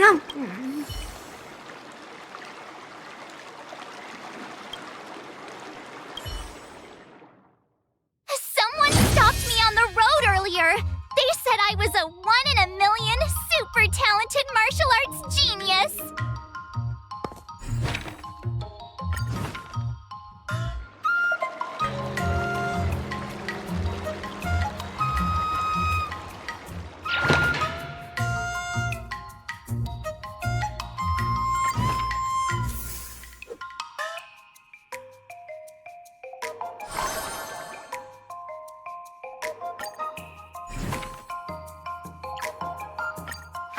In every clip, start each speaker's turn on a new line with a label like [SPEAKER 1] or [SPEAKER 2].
[SPEAKER 1] Someone stopped me on the road earlier. They said I was a 1 in a million super talented martial arts genius.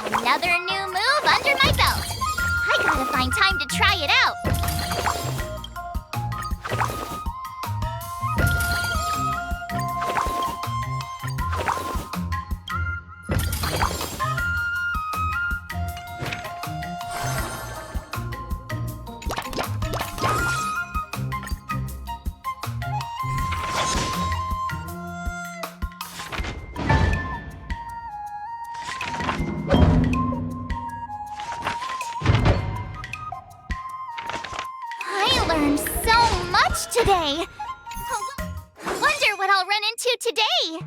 [SPEAKER 1] Another new move under my belt. I gotta find time to try it out. I learned so much today. Wonder what I'll run into today.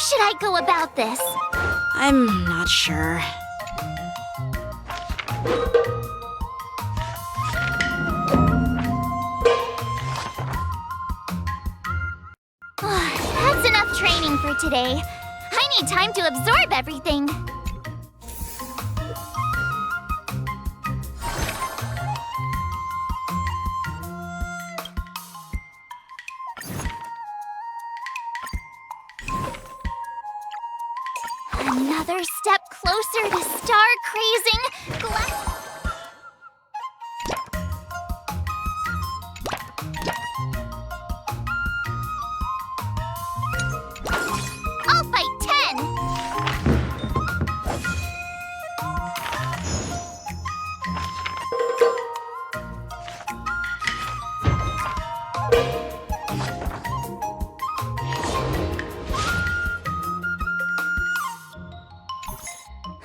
[SPEAKER 1] should I go about this?
[SPEAKER 2] I'm not sure.
[SPEAKER 1] That's enough training for today. I need time to absorb everything. Another step closer to star-crazing I'll fight 10!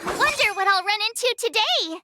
[SPEAKER 1] Wonder what I'll run into today!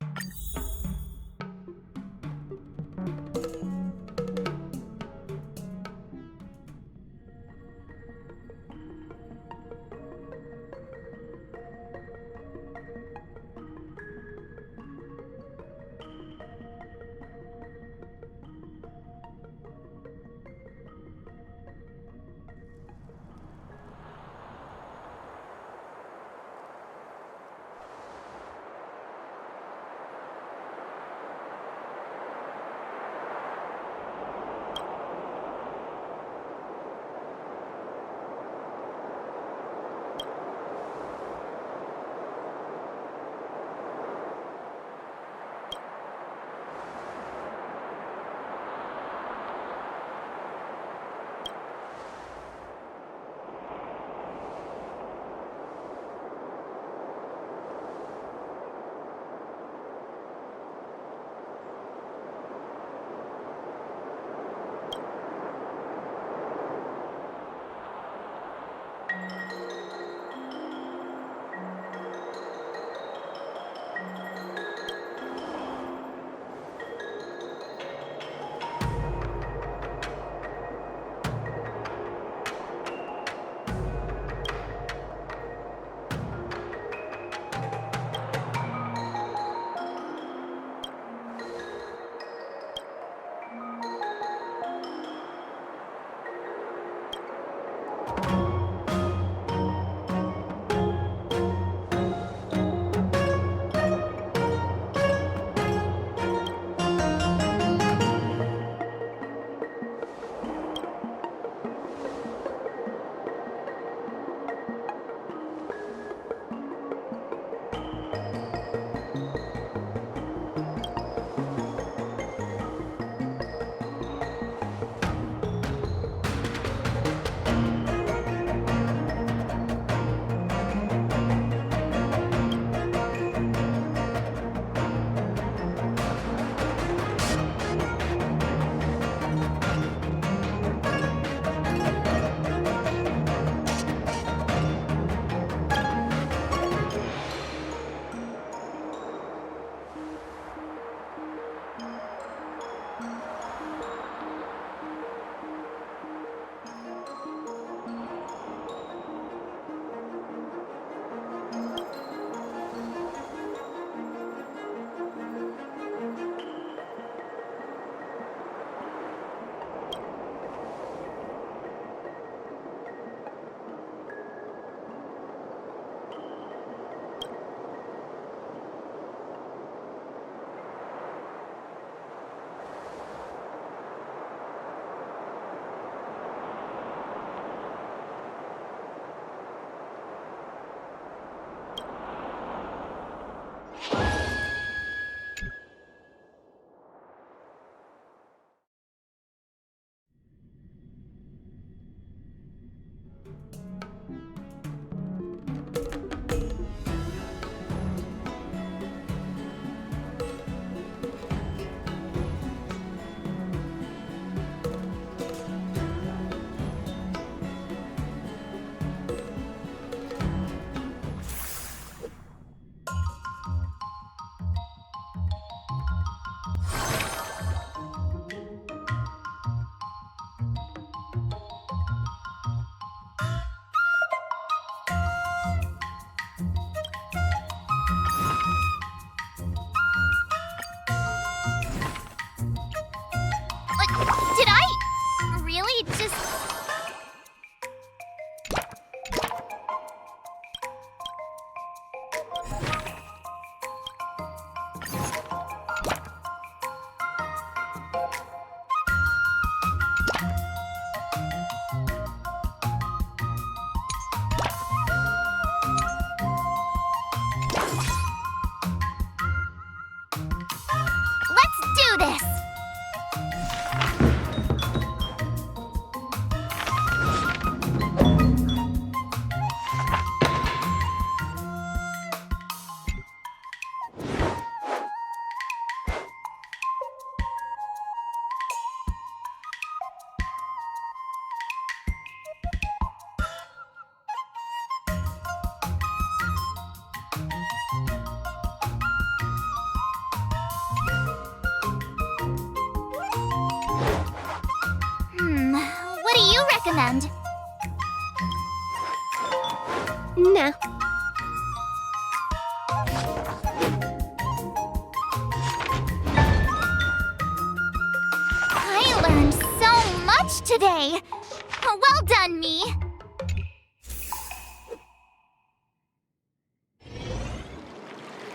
[SPEAKER 1] do this! What do you recommend?
[SPEAKER 3] No.
[SPEAKER 1] I learned so much today! Well done, me!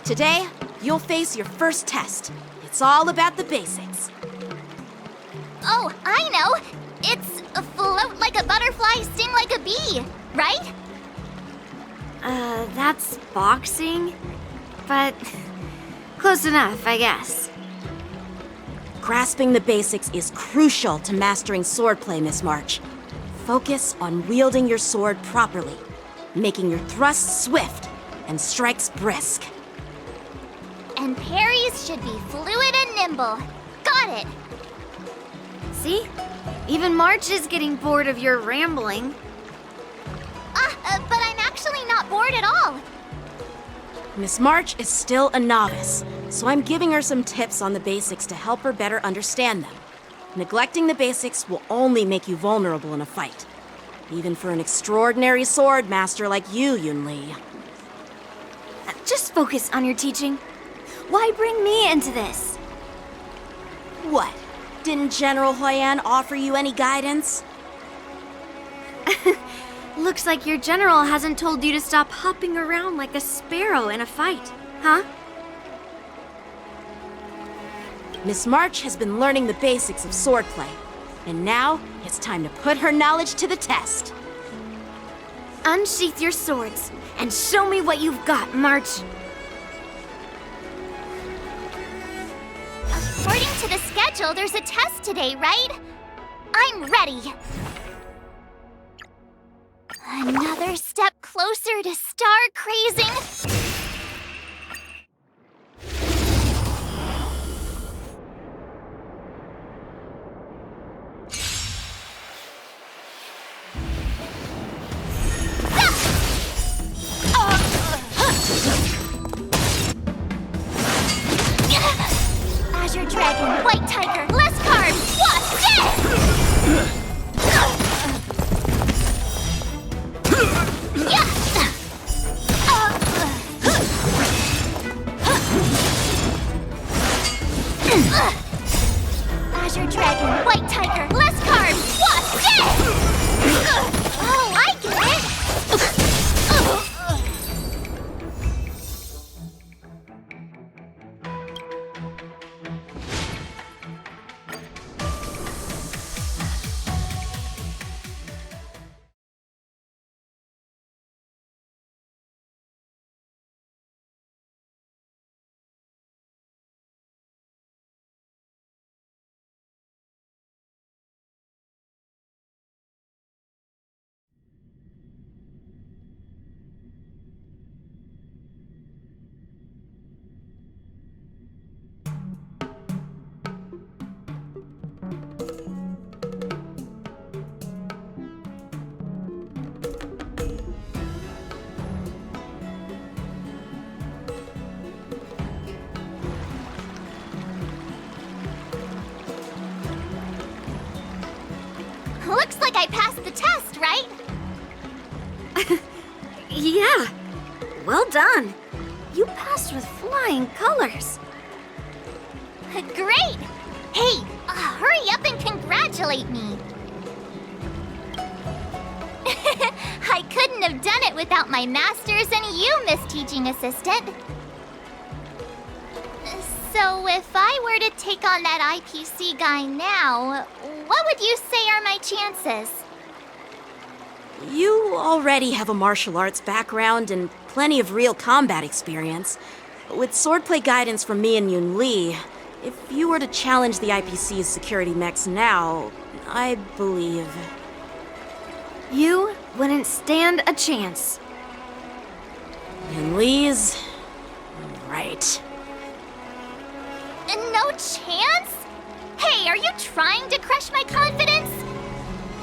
[SPEAKER 2] Today, you'll face your first test. It's all about the basics.
[SPEAKER 1] Oh, I know! It's float like a butterfly, sting like a bee, right?
[SPEAKER 3] That's boxing? But close enough, I guess.
[SPEAKER 2] Grasping the basics is crucial to mastering swordplay, Miss March. Focus on wielding your sword properly, making your thrusts swift and strikes brisk.
[SPEAKER 1] And parries should be fluid and nimble. Got it!
[SPEAKER 3] See? Even March is getting bored of your rambling.
[SPEAKER 1] But I'm actually not bored at all.
[SPEAKER 2] Miss March is still a novice, so I'm giving her some tips on the basics to help her better understand them. Neglecting the basics will only make you vulnerable in a fight. Even for an extraordinary sword master like you, Yunli.
[SPEAKER 3] Just focus on your teaching. Why bring me into this?
[SPEAKER 2] What? Didn't General Huyan offer you any guidance?
[SPEAKER 3] Looks like your general hasn't told you to stop hopping around like a sparrow in a fight, huh?
[SPEAKER 2] Miss March has been learning the basics of swordplay, and now it's time to put her knowledge to the test.
[SPEAKER 3] Unsheath your swords and show me what you've got, March.
[SPEAKER 1] According to the schedule, there's a test today, right? I'm ready. Another step closer to star crazing. Azure Dragon, White Tiger, less carbs, what's this? Azure Dragon, White Tiger, less carbs, what's this? Oh, I get it! Looks like I passed the test, right?
[SPEAKER 3] Yeah. Well done. You passed with flying colors.
[SPEAKER 1] Great! Hey, hurry up and congratulate me. I couldn't have done it without my masters and you, Miss Teaching Assistant. So if I were to take on that IPC guy now, what would you say are my chances?
[SPEAKER 2] You already have a martial arts background and plenty of real combat experience. With swordplay guidance from me and Yunli, If you were to challenge the IPC's security mechs now, I believe...
[SPEAKER 3] You wouldn't stand a chance.
[SPEAKER 2] Yunli's... right.
[SPEAKER 1] No chance? Hey, are you trying to crush my confidence?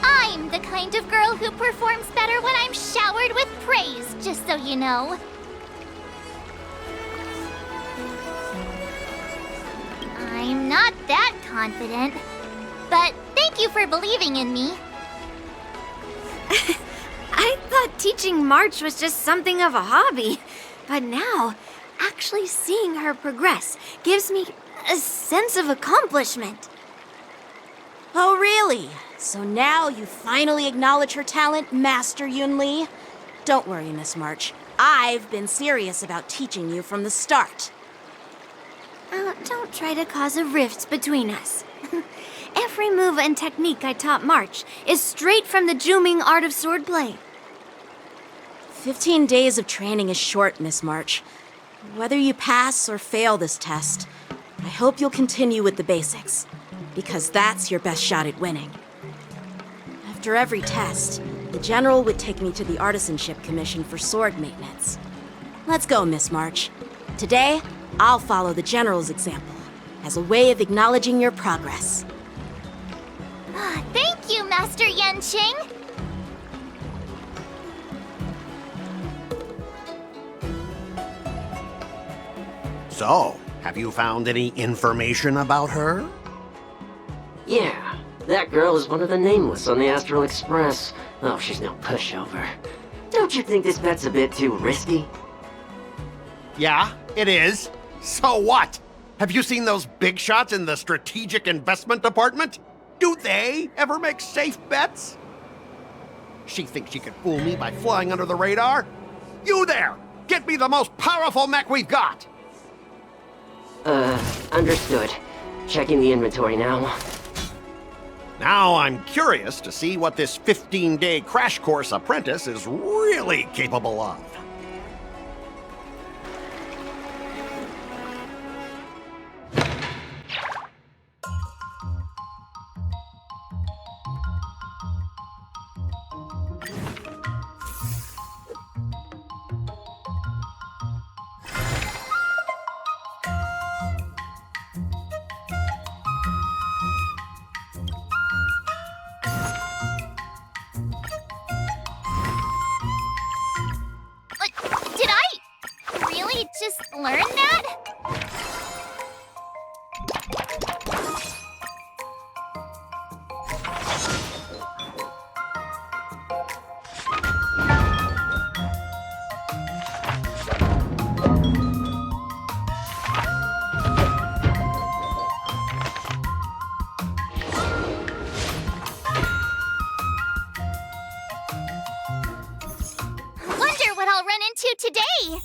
[SPEAKER 1] I'm the kind of girl who performs better when I'm showered with praise, just so you know. I'm not that confident, but thank you for believing in me.
[SPEAKER 3] I thought teaching March was just something of a hobby, but now, actually seeing her progress gives me a sense of accomplishment.
[SPEAKER 2] Oh, really? So now you finally acknowledge her talent, Master Yunli? Don't worry, Miss March. I've been serious about teaching you from the start.
[SPEAKER 3] Don't try to cause a rift between us. Every move and technique I taught March is straight from the Juming art of swordplay.
[SPEAKER 2] 15 days of training is short, Miss March. Whether you pass or fail this test, I hope you'll continue with the basics, because that's your best shot at winning. After every test, the General would take me to the Artisanship Commission for sword maintenance. Let's go, Miss March. Today, I'll follow the General's example as a way of acknowledging your progress.
[SPEAKER 1] Thank you, Master Yanqing.
[SPEAKER 4] So, have you found any information about her?
[SPEAKER 5] Yeah, that girl is one of the nameless on the Astral Express. Oh, she's no pushover. Don't you think this bet's a bit too risky?
[SPEAKER 4] Yeah, it is. So what? Have you seen those big shots in the Strategic Investment Department? Do they ever make safe bets? She thinks she can fool me by flying under the radar? You there! Get me the most powerful mech we've got!
[SPEAKER 5] Understood. Checking the inventory now.
[SPEAKER 4] Now I'm curious to see what this 15-day crash course apprentice is really capable of.
[SPEAKER 1] Did I really just learn that? Wonder what I'll run into today.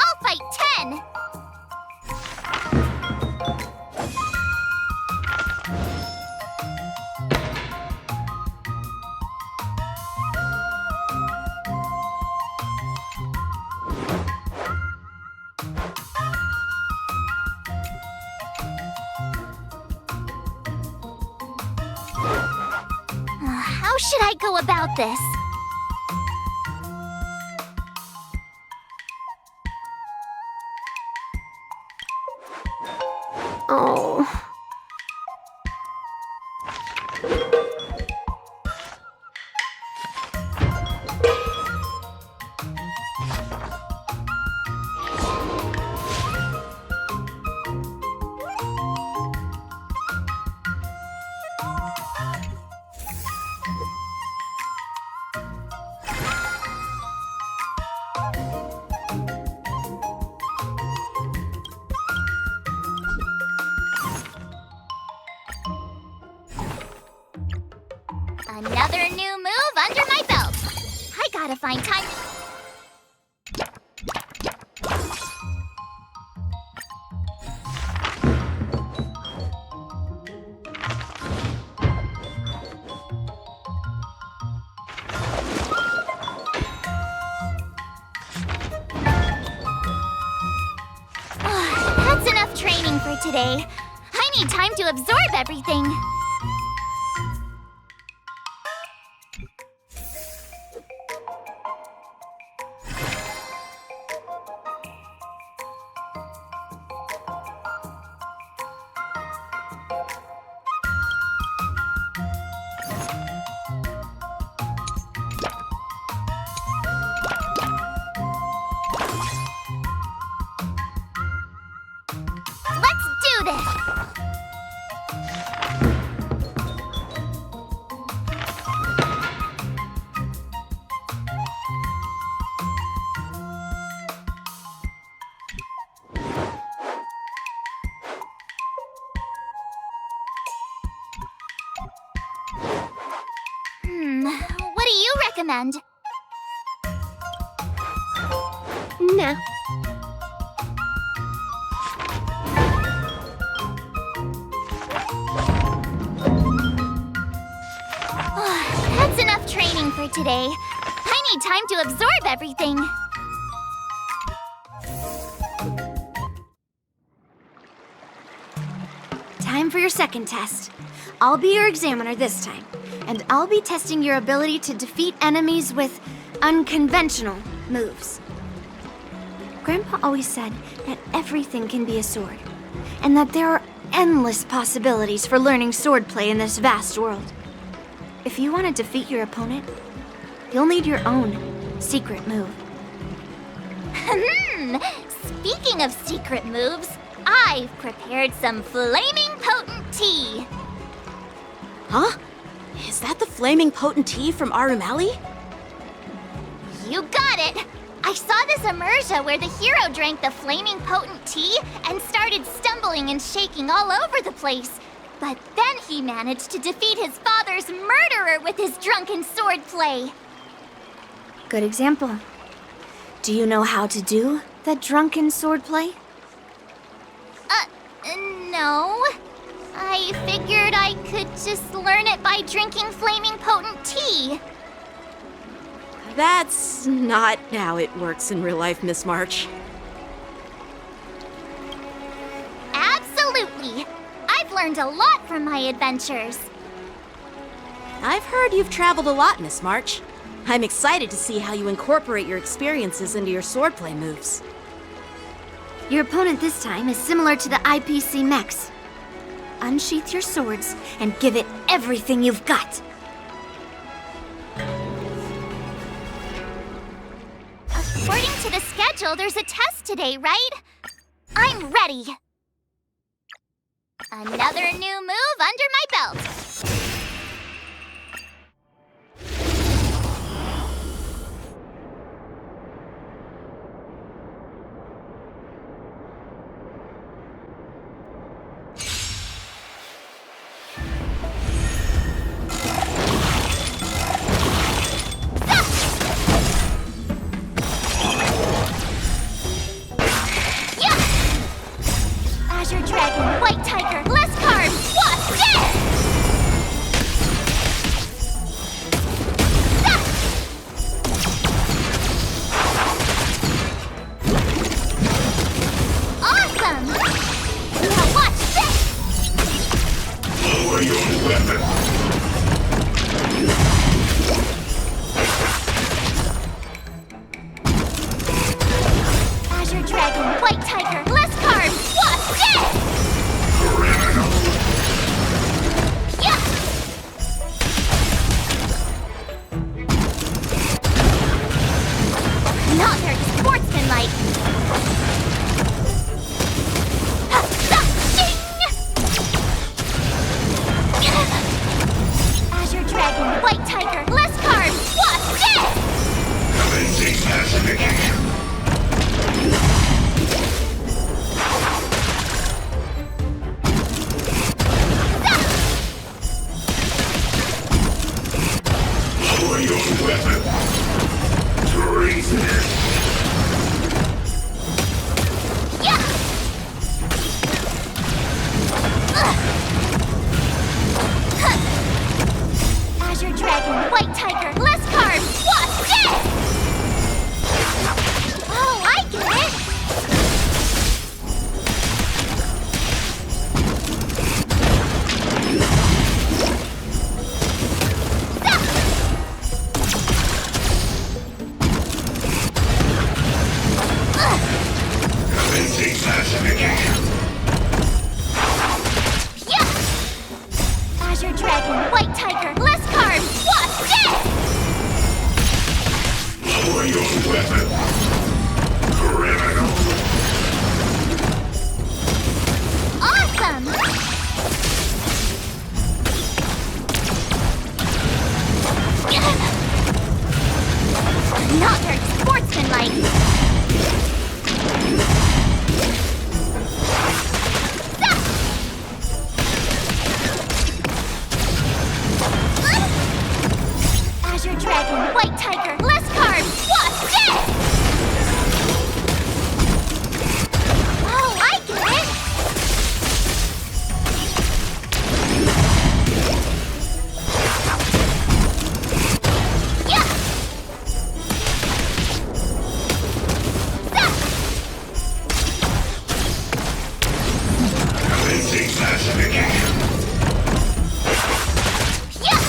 [SPEAKER 1] I'll fight 10! How should I go about this?
[SPEAKER 3] Oh.
[SPEAKER 1] Another new move under my belt. I gotta find time. That's enough training for today. I need time to absorb everything. Let's do this! What do you recommend?
[SPEAKER 3] No.
[SPEAKER 1] That's enough training for today. I need time to absorb everything.
[SPEAKER 3] Time for your second test. I'll be your examiner this time, and I'll be testing your ability to defeat enemies with unconventional moves. Grandpa always said that everything can be a sword, and that there are endless possibilities for learning swordplay in this vast world. If you want to defeat your opponent, you'll need your own secret move.
[SPEAKER 1] Speaking of secret moves, I've prepared some flaming potent tea.
[SPEAKER 2] Huh? Is that the flaming potent tea from Arumali?
[SPEAKER 1] You got it! I saw this immersion where the hero drank the flaming potent tea and started stumbling and shaking all over the place. But then he managed to defeat his father's murderer with his drunken swordplay.
[SPEAKER 3] Good example. Do you know how to do the drunken swordplay?
[SPEAKER 1] No. I figured I could just learn it by drinking flaming potent tea.
[SPEAKER 2] That's not how it works in real life, Miss March.
[SPEAKER 1] Absolutely. I've learned a lot from my adventures.
[SPEAKER 2] I've heard you've traveled a lot, Miss March. I'm excited to see how you incorporate your experiences into your swordplay moves.
[SPEAKER 3] Your opponent this time is similar to the IPC mechs. Unsheath your swords and give it everything you've got.
[SPEAKER 1] According to the schedule, there's a test today, right? I'm ready. Another new move under my belt.
[SPEAKER 6] Lower your weapon. Treasonous.
[SPEAKER 1] Yeah! Azure Dragon, White Tiger, less carbs, wasp, dead! Oh, I get it!
[SPEAKER 6] Commencing classification.
[SPEAKER 1] Yeah! Azure Dragon, White Tiger, less carbs, wasp, dead!
[SPEAKER 6] Lower your weapon. Criminal.
[SPEAKER 1] Awesome! Not very sportsmanlike. Azure Dragon, White Tiger, less carbs, wasp, dead! Oh, I get it! Yeah!
[SPEAKER 6] Commencing classification.
[SPEAKER 1] Yeah!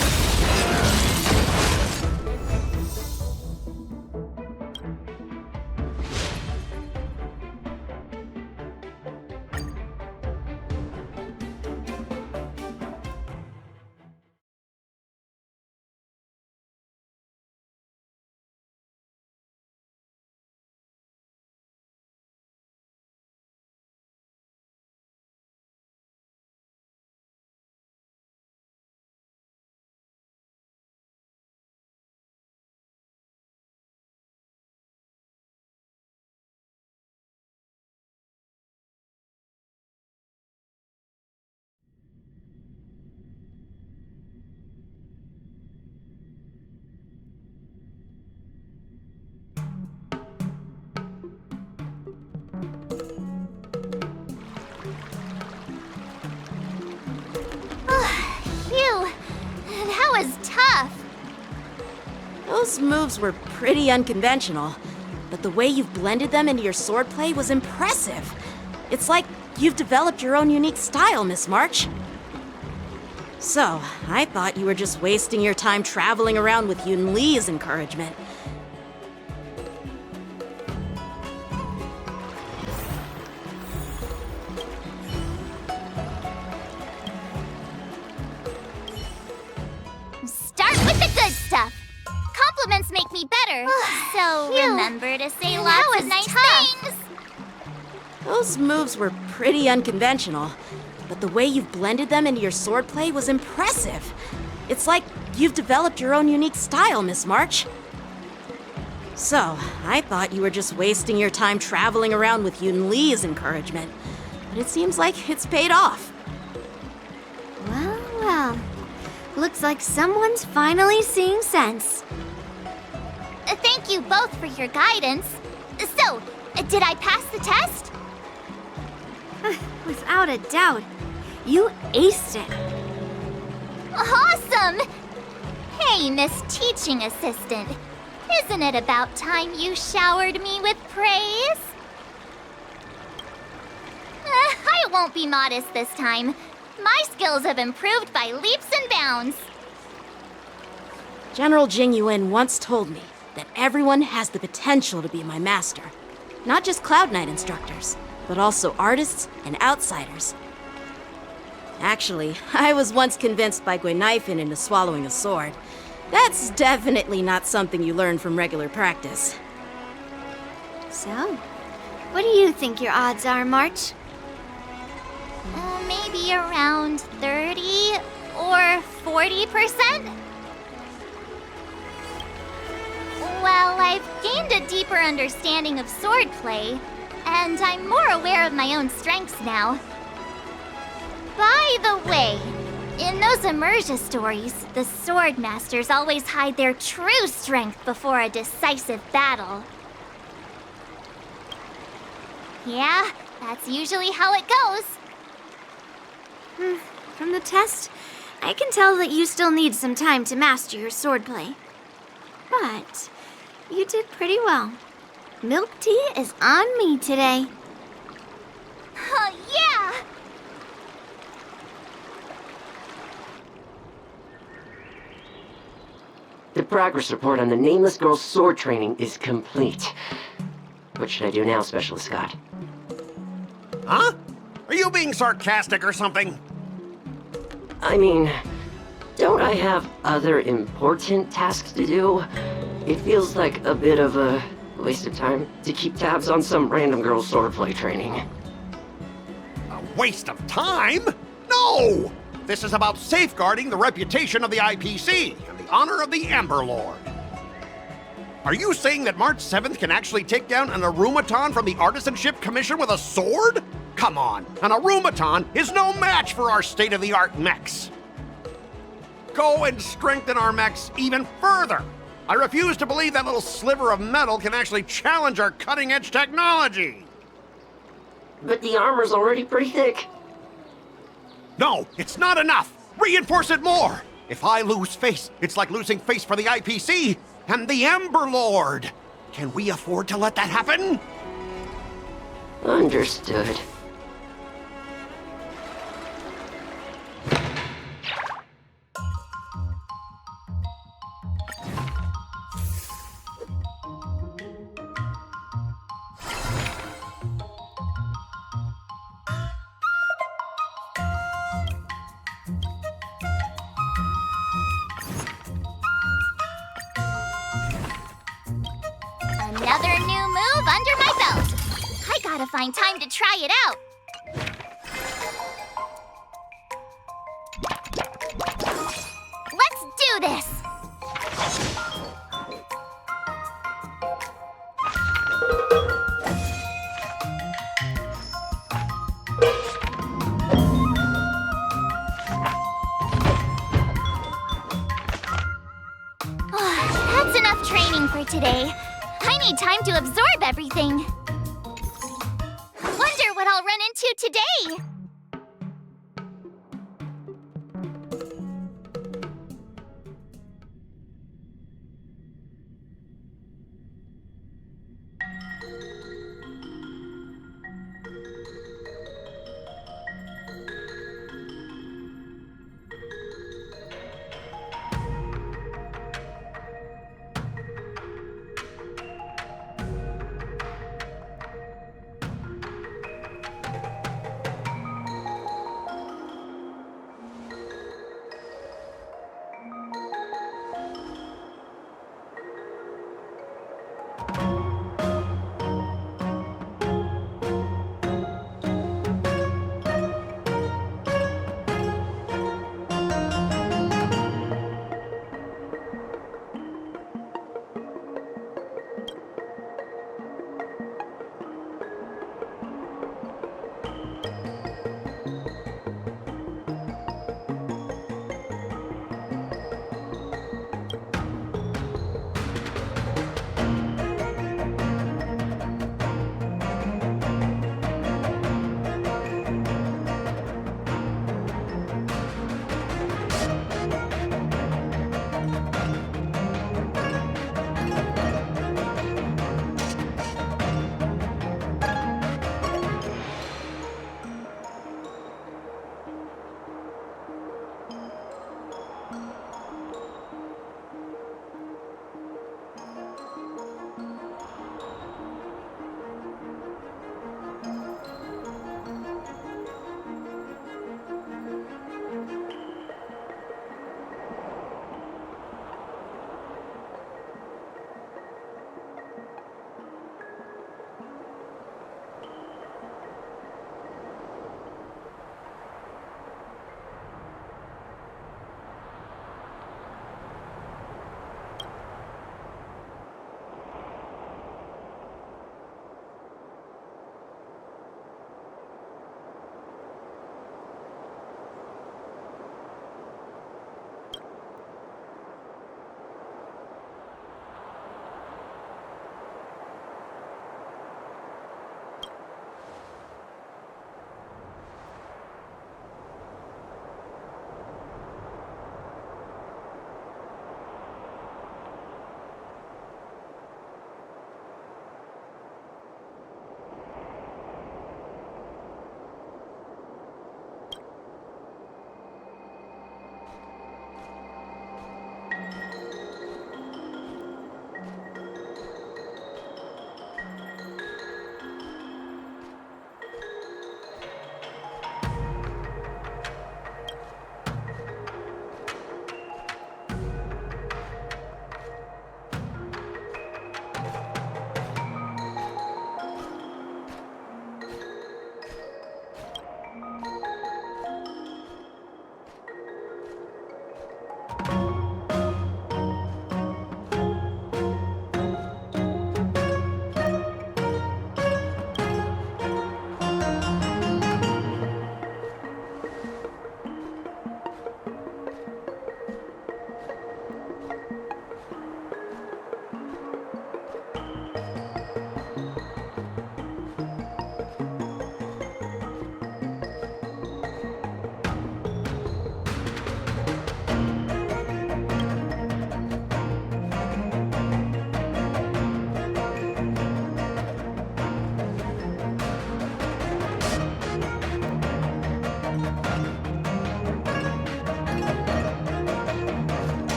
[SPEAKER 1] Phew, that was tough.
[SPEAKER 2] Those moves were pretty unconventional, but the way you've blended them into your swordplay was impressive. It's like you've developed your own unique style, Miss March. So, I thought you were just wasting your time traveling around with Yun Li's encouragement.
[SPEAKER 1] Start with the good stuff. Compliments make me better. So remember to say lots of nice things.
[SPEAKER 2] Those moves were pretty unconventional, but the way you've blended them into your swordplay was impressive. It's like you've developed your own unique style, Miss March. So, I thought you were just wasting your time traveling around with Yun Li's encouragement, but it seems like it's paid off.
[SPEAKER 3] Well, well. Looks like someone's finally seeing sense.
[SPEAKER 1] Thank you both for your guidance. So, did I pass the test?
[SPEAKER 3] Without a doubt. You aced it.
[SPEAKER 1] Awesome! Hey, Miss Teaching Assistant. Isn't it about time you showered me with praise? I won't be modest this time. My skills have improved by leaps and bounds.
[SPEAKER 2] General Jing Yuan once told me that everyone has the potential to be my master. Not just Cloud Knight instructors, but also artists and outsiders. Actually, I was once convinced by Guinaifen into swallowing a sword. That's definitely not something you learn from regular practice.
[SPEAKER 3] So, what do you think your odds are, March?
[SPEAKER 1] Maybe around 30 or 40%? Well, I've gained a deeper understanding of swordplay, and I'm more aware of my own strengths now. By the way, In those Emerja stories, the sword masters always hide their true strength before a decisive battle. Yeah, that's usually how it goes.
[SPEAKER 3] From the test, I can tell that you still need some time to master your swordplay. But you did pretty well. Milk tea is on me today.
[SPEAKER 1] Oh, yeah!
[SPEAKER 5] The progress report on the Nameless Girl's sword training is complete. What should I do now, Specialist Scott?
[SPEAKER 4] Huh? Are you being sarcastic or something?
[SPEAKER 5] I mean, don't I have other important tasks to do? It feels like a bit of a waste of time to keep tabs on some random girl's swordplay training.
[SPEAKER 4] A waste of time? No! This is about safeguarding the reputation of the IPC and the honor of the Amber Lord. Are you saying that March 7th can actually take down an Arumaton from the Artisanship Commission with a sword? Come on, an Arumaton is no match for our state-of-the-art mechs. Go and strengthen our mechs even further. I refuse to believe that little sliver of metal can actually challenge our cutting-edge technology.
[SPEAKER 5] But the armor's already pretty thick.
[SPEAKER 4] No, it's not enough. Reinforce it more. If I lose face, it's like losing face for the IPC and the Ember Lord. Can we afford to let that happen?
[SPEAKER 5] Understood.
[SPEAKER 1] Another new move under my belt. I gotta find time to try it out. Let's do this! That's enough training for today. I need time to absorb everything. Wonder what I'll run into today.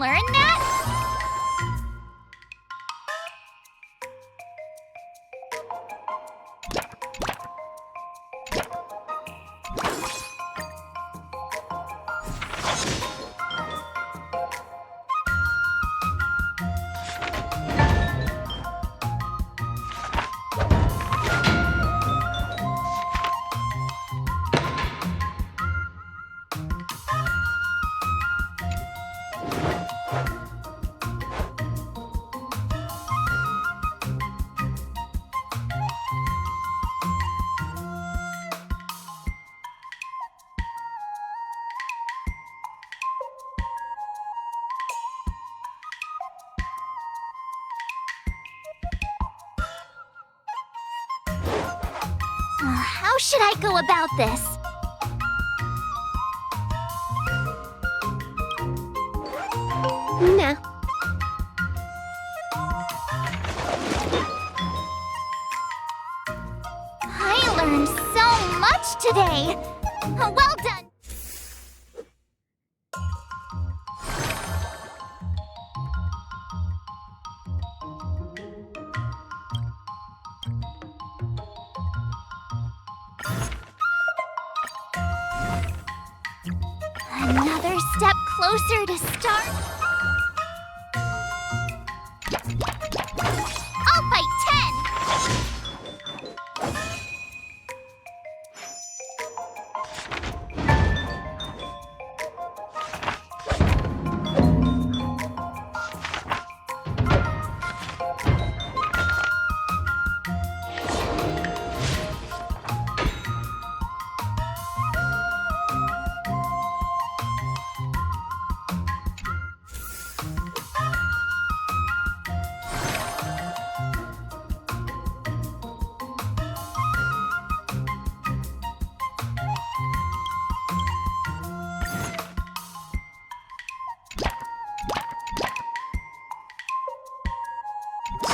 [SPEAKER 1] learn that? How should I go about this?
[SPEAKER 3] No.
[SPEAKER 1] I learned so much today. Well done. Another step closer to start. I'll fight 10.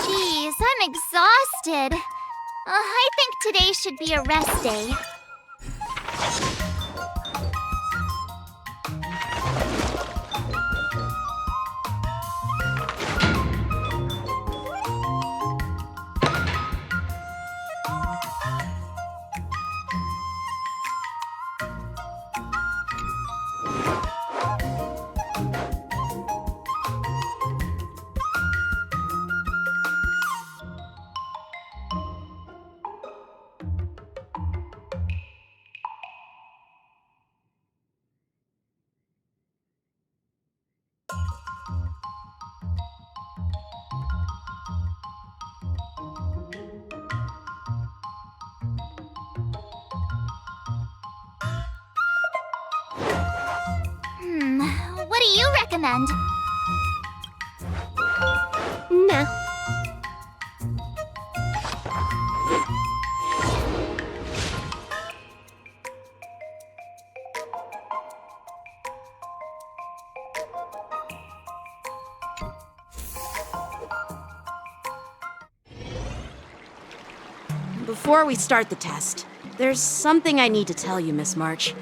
[SPEAKER 1] Jeez, I'm exhausted. I think today should be a rest day. What do you recommend?
[SPEAKER 3] No.
[SPEAKER 2] Before we start the test, there's something I need to tell you, Miss March.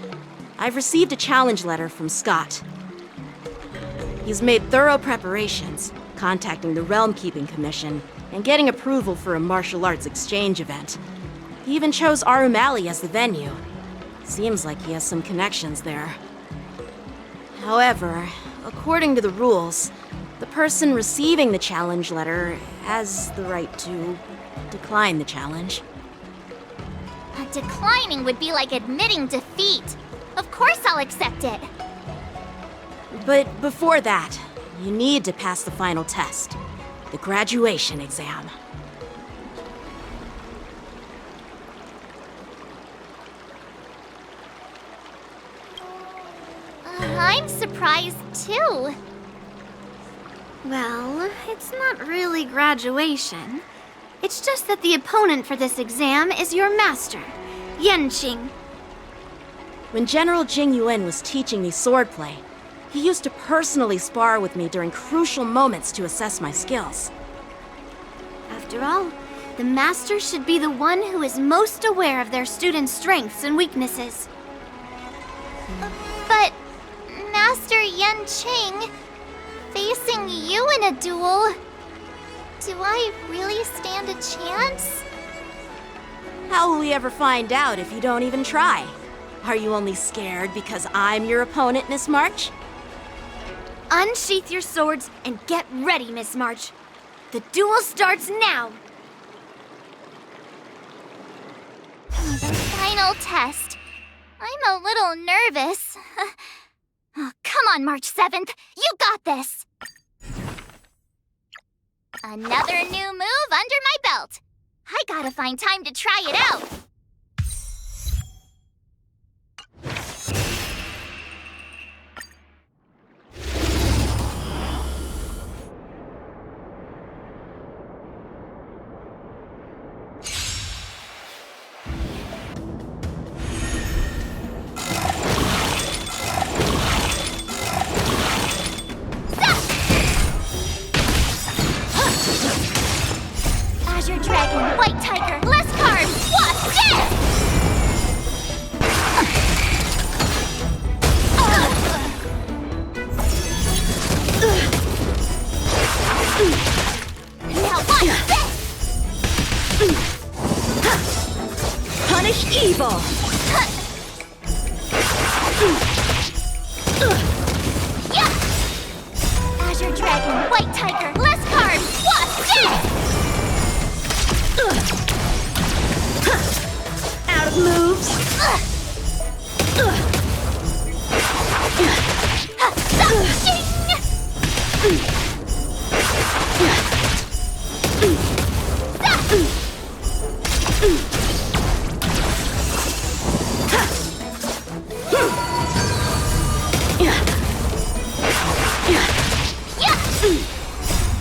[SPEAKER 2] I've received a challenge letter from Scott. He's made thorough preparations, contacting the Realm Keeping Commission and getting approval for a martial arts exchange event. He even chose Arumali as the venue. Seems like he has some connections there. However, according to the rules, the person receiving the challenge letter has the right to decline the challenge.
[SPEAKER 1] Declining would be like admitting defeat. Of course I'll accept it.
[SPEAKER 2] But before that, you need to pass the final test, the graduation exam.
[SPEAKER 1] I'm surprised too.
[SPEAKER 3] Well, it's not really graduation. It's just that the opponent for this exam is your master, Yenqing.
[SPEAKER 2] When General Jing Yuan was teaching me swordplay, he used to personally spar with me during crucial moments to assess my skills.
[SPEAKER 3] After all, the master should be the one who is most aware of their students' strengths and weaknesses.
[SPEAKER 1] But Master Yenqing, facing you in a duel. Do I really stand a chance?
[SPEAKER 2] How will we ever find out if you don't even try? Are you only scared because I'm your opponent, Miss March?
[SPEAKER 3] Unsheath your swords and get ready, Miss March. The duel starts now!
[SPEAKER 1] The final test. I'm a little nervous. Oh, come on, March 7th. You got this! Another new move under my belt. I gotta find time to try it out. Azure Dragon, White Tiger, less cards! What's this? Now what's this?
[SPEAKER 2] Punish evil!
[SPEAKER 1] Yeah! Azure Dragon, White Tiger, less cards! What's this?
[SPEAKER 2] Out of moves!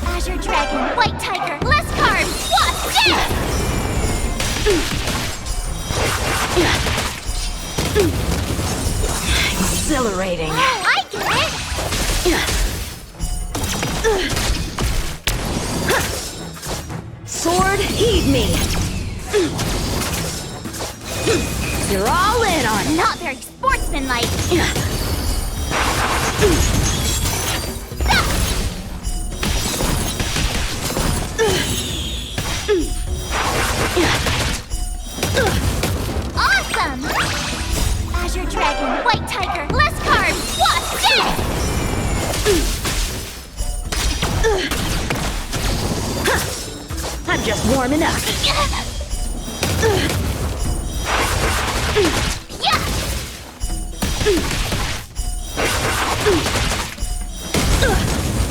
[SPEAKER 1] Azure Dragon, White Tiger, less cards! What's this?
[SPEAKER 2] Exhilarating.
[SPEAKER 1] Oh, I get it!
[SPEAKER 2] Sword, heed me! You're all in on
[SPEAKER 1] Not very sportsmanlike. Awesome! Azure Dragon, White Tiger, less cards! What's this?
[SPEAKER 2] I'm just warming up.
[SPEAKER 1] Yeah!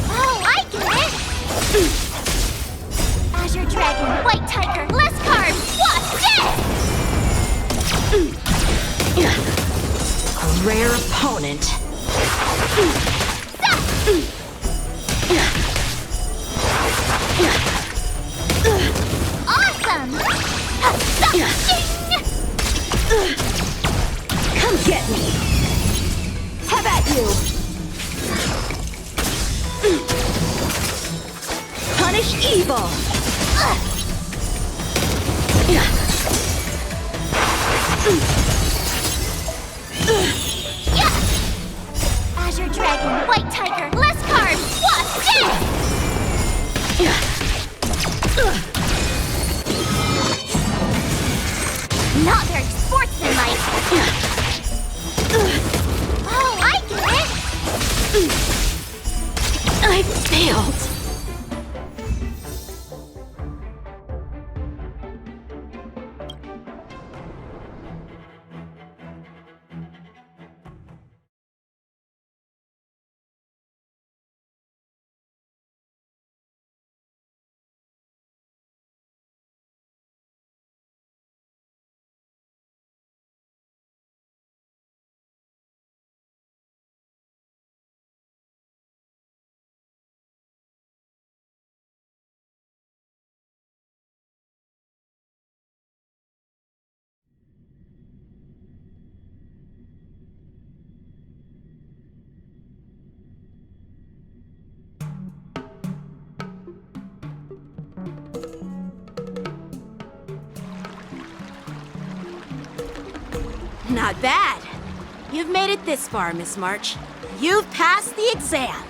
[SPEAKER 1] Oh, I get it! Azure Dragon, White Tiger, less cards! What's this?
[SPEAKER 2] A rare opponent.
[SPEAKER 1] Awesome!
[SPEAKER 2] Come get me! Have at you! Punish evil!
[SPEAKER 1] Azure Dragon, White Tiger, less cards! What's this? Not very sportsmanlike. Oh, I get it!
[SPEAKER 2] I failed! Not bad. You've made it this far, Miss March. You've passed the exam.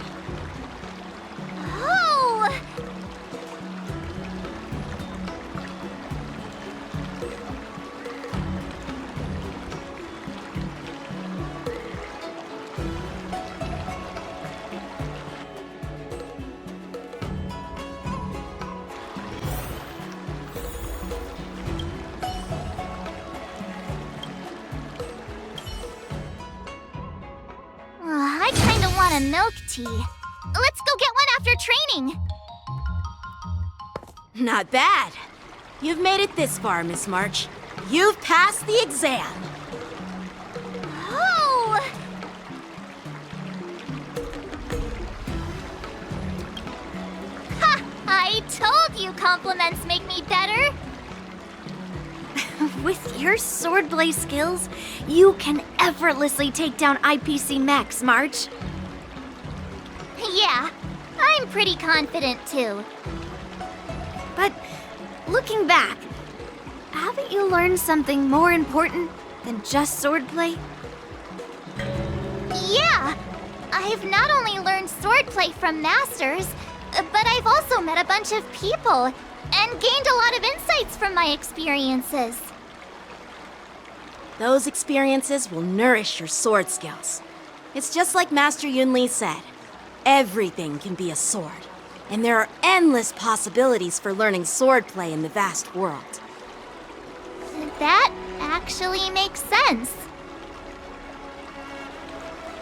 [SPEAKER 1] I kinda want a milk tea. Let's go get one after training.
[SPEAKER 2] Not bad. You've made it this far, Miss March. You've passed the exam.
[SPEAKER 1] Oh! Ha! I told you compliments make me better.
[SPEAKER 3] With your swordplay skills, you can effortlessly take down IPC mechs, March.
[SPEAKER 1] Yeah, I'm pretty confident too.
[SPEAKER 3] But looking back, haven't you learned something more important than just swordplay?
[SPEAKER 1] Yeah! I've not only learned swordplay from masters, but I've also met a bunch of people and gained a lot of insights from my experiences.
[SPEAKER 2] Those experiences will nourish your sword skills. It's just like Master Yunli said. Everything can be a sword, and there are endless possibilities for learning swordplay in the vast world.
[SPEAKER 1] That actually makes sense.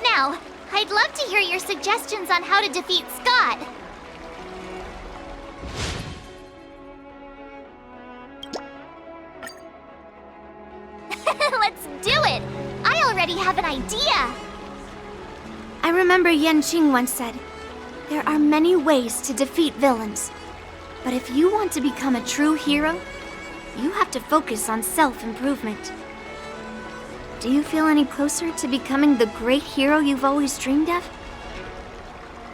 [SPEAKER 1] Now, I'd love to hear your suggestions on how to defeat Scott. Let's do it! I already have an idea!
[SPEAKER 3] I remember Yan Qing once said, there are many ways to defeat villains. But if you want to become a true hero, you have to focus on self-improvement. Do you feel any closer to becoming the great hero you've always dreamed of?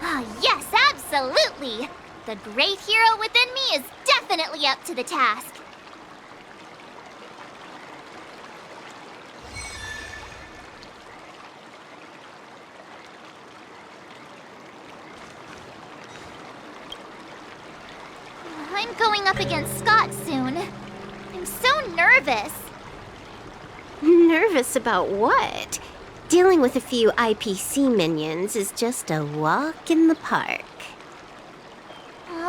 [SPEAKER 1] Ah, yes, absolutely! The great hero within me is definitely up to the task. I'm going up against Scott soon. I'm so nervous.
[SPEAKER 7] Nervous about what? Dealing with a few IPC minions is just a walk in the park.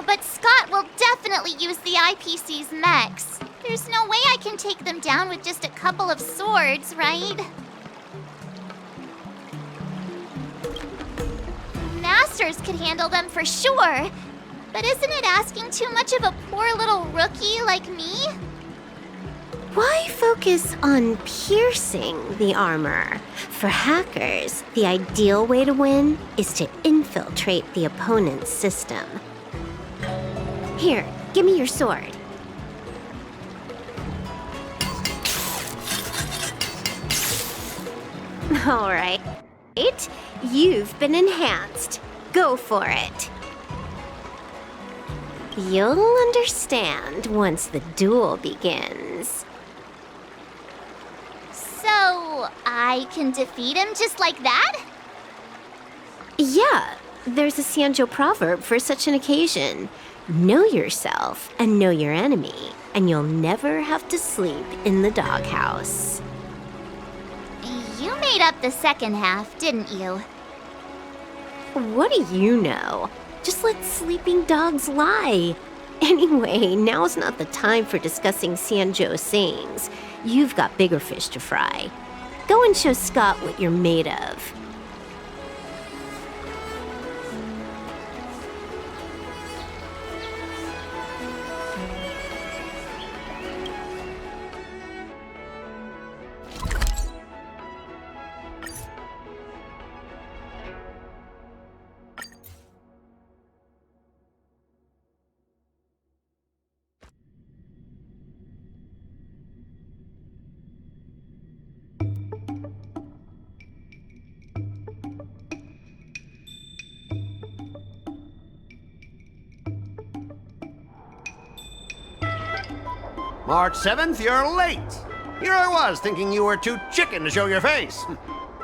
[SPEAKER 1] But Scott will definitely use the IPC's mechs. There's no way I can take them down with just a couple of swords, right? Masters could handle them for sure. But isn't it asking too much of a poor little rookie like me?
[SPEAKER 7] Why focus on piercing the armor? For hackers, the ideal way to win is to infiltrate the opponent's system. Here, give me your sword. All right. You've been enhanced. Go for it. You'll understand once the duel begins.
[SPEAKER 1] So, I can defeat him just like that?
[SPEAKER 7] Yeah, there's a Xianzhou proverb for such an occasion. Know yourself and know your enemy, and you'll never have to sleep in the doghouse.
[SPEAKER 1] You made up the second half, didn't you?
[SPEAKER 7] What do you know? Just let sleeping dogs lie. Anyway, now's not the time for discussing Xianzhou sayings. You've got bigger fish to fry. Go and show Scott what you're made of.
[SPEAKER 4] March 7th, you're late. Here I was, thinking you were too chicken to show your face.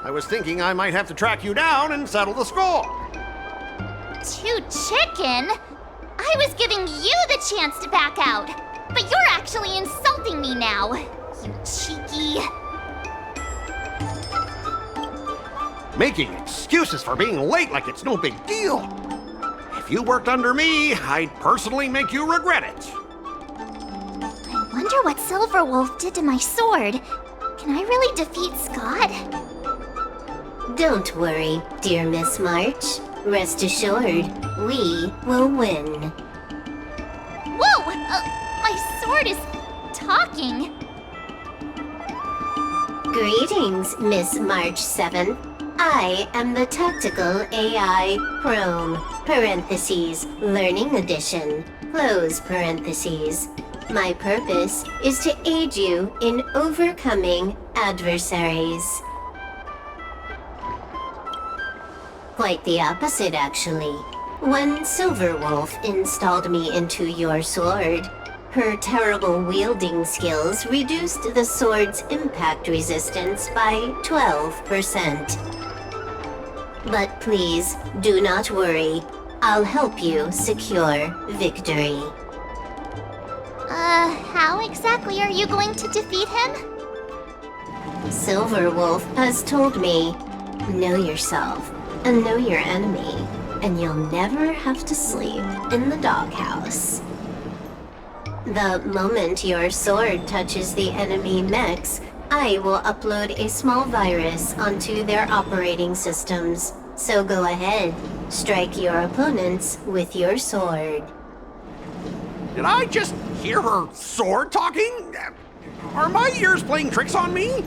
[SPEAKER 4] I was thinking I might have to track you down and settle the score.
[SPEAKER 1] Too chicken? I was giving you the chance to back out, but you're actually insulting me now. You cheeky...
[SPEAKER 4] Making excuses for being late like it's no big deal. If you worked under me, I'd personally make you regret it.
[SPEAKER 1] I wonder what Silverwolf did to my sword. Can I really defeat Scott?
[SPEAKER 7] Don't worry, dear Miss March. Rest assured, we will win.
[SPEAKER 1] Whoa! My sword is talking.
[SPEAKER 7] Greetings, Miss March 7. I am the Tactical AI Chrome, parentheses, Learning Edition, close parentheses. My purpose is to aid you in overcoming adversaries. Quite the opposite, actually. When Silverwolf installed me into your sword, her terrible wielding skills reduced the sword's impact resistance by 12%. But please, do not worry. I'll help you secure victory.
[SPEAKER 1] How exactly are you going to defeat him?
[SPEAKER 7] Silverwolf has told me, know yourself and know your enemy, and you'll never have to sleep in the doghouse. The moment your sword touches the enemy mechs, I will upload a small virus onto their operating systems. So go ahead, strike your opponents with your sword.
[SPEAKER 4] Did I just hear her sword talking? Are my ears playing tricks on me?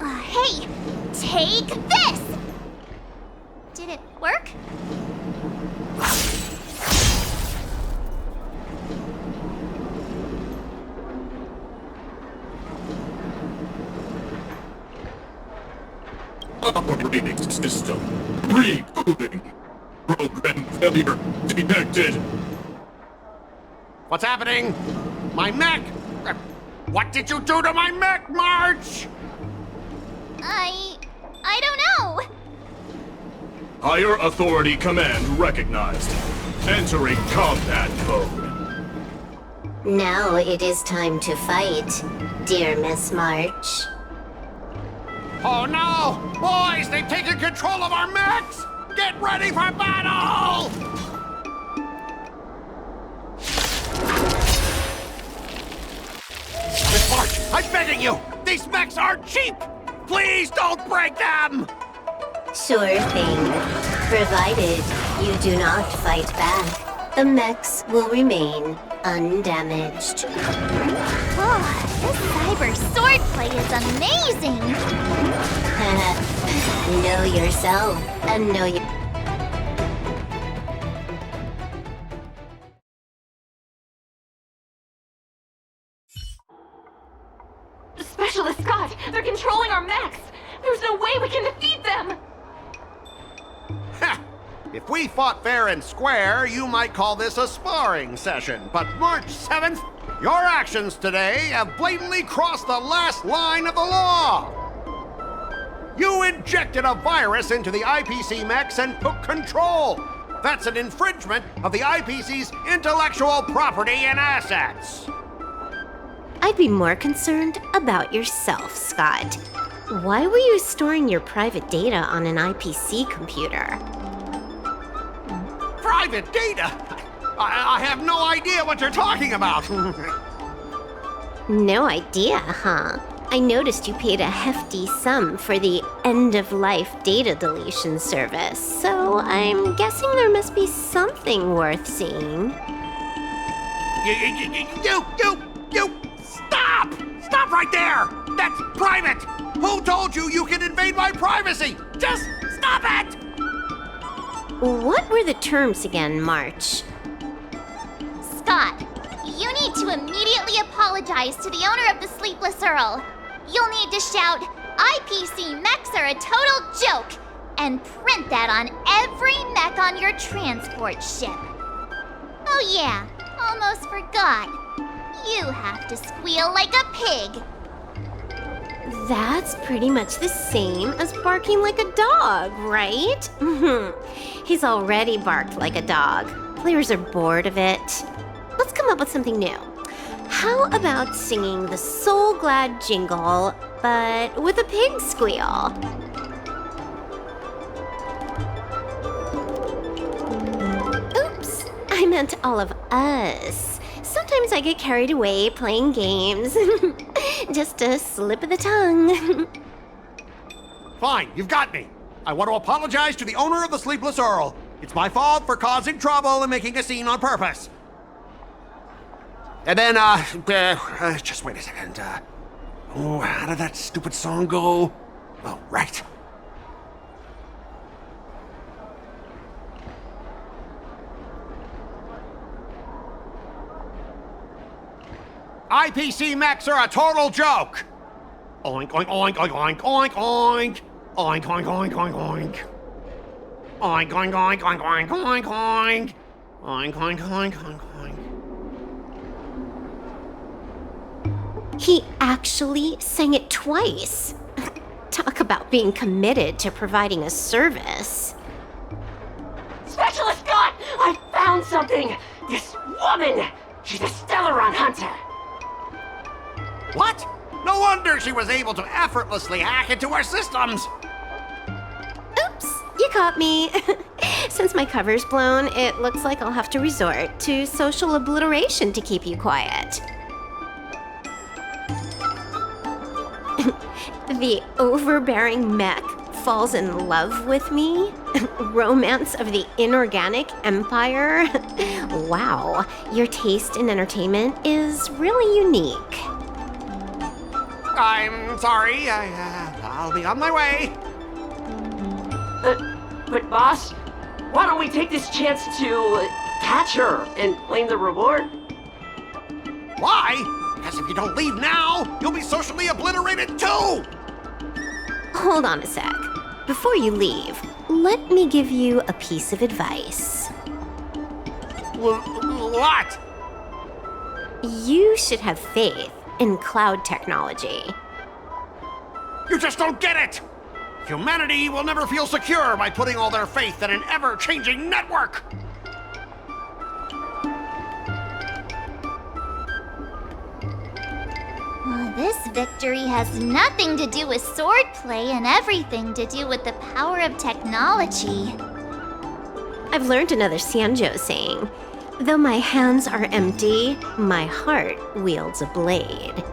[SPEAKER 1] Hey, take this! Did it work?
[SPEAKER 6] Operating system rebooting. Program failure detected.
[SPEAKER 4] What's happening? My mech! What did you do to my mech, March?
[SPEAKER 1] I don't know.
[SPEAKER 6] Higher authority command recognized. Entering combat mode.
[SPEAKER 7] Now it is time to fight, dear Miss March.
[SPEAKER 4] Oh no! Boys, they've taken control of our mechs! Get ready for battle! Miss March, I'm begging you! These mechs are cheap! Please don't break them!
[SPEAKER 7] Sure thing. Provided you do not fight back, the mechs will remain undamaged.
[SPEAKER 1] Oh, this cyber swordplay is amazing!
[SPEAKER 7] Know yourself and know your...
[SPEAKER 8] Specialist Scott! They're controlling our mechs! There's no way we can defeat them!
[SPEAKER 4] Ha! If we fought fair and square, you might call this a sparring session. But March 7th, your actions today have blatantly crossed the last line of the law! You injected a virus into the IPC mechs and took control! That's an infringement of the IPC's intellectual property and assets!
[SPEAKER 7] I'd be more concerned about yourself, Scott. Why were you storing your private data on an IPC computer?
[SPEAKER 4] Private data? I have no idea what you're talking about!
[SPEAKER 7] No idea, huh? I noticed you paid a hefty sum for the end-of-life data deletion service, so I'm guessing there must be something worth seeing.
[SPEAKER 4] You! Stop! Stop right there! That's private! Who told you you can invade my privacy? Just stop it!
[SPEAKER 7] What were the terms again, March?
[SPEAKER 1] Scott, you need to immediately apologize to the owner of the Sleepless Earl. You'll need to shout, IPC mechs are a total joke, and print that on every mech on your transport ship. Oh yeah, almost forgot. You have to squeal like a pig.
[SPEAKER 7] That's pretty much the same as barking like a dog, right? He's already barked like a dog. Players are bored of it. Let's come up with something new. How about singing the Soul Glad jingle, but with a pig squeal? Oops, I meant all of us. Sometimes I get carried away playing games. Just a slip of the tongue.
[SPEAKER 4] Fine, you've got me. I want to apologize to the owner of the Sleepless Earl. It's my fault for causing trouble and making a scene on purpose. And then, just wait a second. How did that stupid song go? Oh, right. IPC mechs are a total joke! Oink, oink, oink, oink, oink, oink, oink. Oink, oink, oink, oink, oink. Oink, oink, oink, oink, oink, oink, oink. Oink, oink, oink, oink, oink.
[SPEAKER 7] He actually sang it twice. Talk about being committed to providing a service.
[SPEAKER 5] Specialist Scott! I found something! This woman! She's a Stellaron hunter!
[SPEAKER 4] What? No wonder she was able to effortlessly hack into our systems!
[SPEAKER 7] Oops, you caught me. Since my cover's blown, it looks like I'll have to resort to social obliteration to keep you quiet. The overbearing mech falls in love with me? Romance of the inorganic empire? Wow, your taste in entertainment is really unique.
[SPEAKER 4] I'm sorry, I'll be on my way.
[SPEAKER 5] But boss, why don't we take this chance to catch her and claim the reward?
[SPEAKER 4] Why? Because if you don't leave now, you'll be socially obliterated too!
[SPEAKER 7] Hold on a sec. Before you leave, let me give you a piece of advice.
[SPEAKER 4] What?
[SPEAKER 7] You should have faith in cloud technology.
[SPEAKER 4] You just don't get it! Humanity will never feel secure by putting all their faith in an ever-changing network!
[SPEAKER 1] This victory has nothing to do with swordplay and everything to do with the power of technology.
[SPEAKER 7] I've learned another Sanjo saying, though my hands are empty, my heart wields a blade.